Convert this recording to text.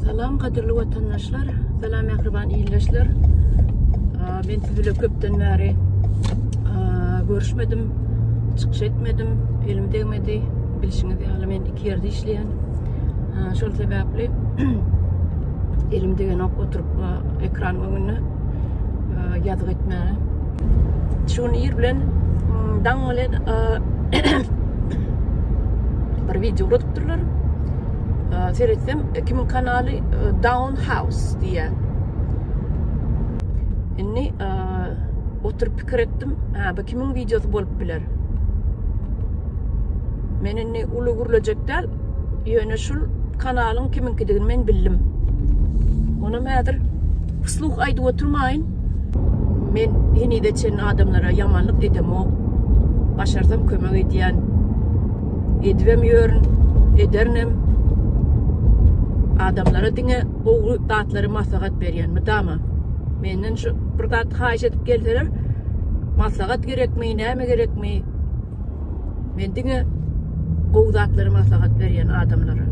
Salam kadirli vatandaşlar, salam akraban iyileşler. Ben sizinle köpten beri görüşmedim, çıkış etmedim, elim değmedi. Bilişiniz yani ben 2 yerde işleyen. Şol sebeple elim değen oturup ekran önüne yazık etmeye. Şunu yer bilen dağılen bir video üretipdirler. Seyretsem kimin kanalı Down House diye. Inni oturup fikir ettim. Bu kimin videosu bolup biler. Men inni ulu gurulacaklar. Yöne şul kanalın kiminkidigini men bildim. Ona mädir fısluq aydıp oturmayın. Men hini de çen adamlara yamanlık edem o. Başarsam kömek ediyen. Edivem yörün, edernem. Adamlara dine oğlu tatları maslahat beryen mi dama? Menden şu bir tat hayiş edip gelseler maslahat gerek mi, neme gerek mi? Men dine oğlu tatları maslahat beryen adamlara.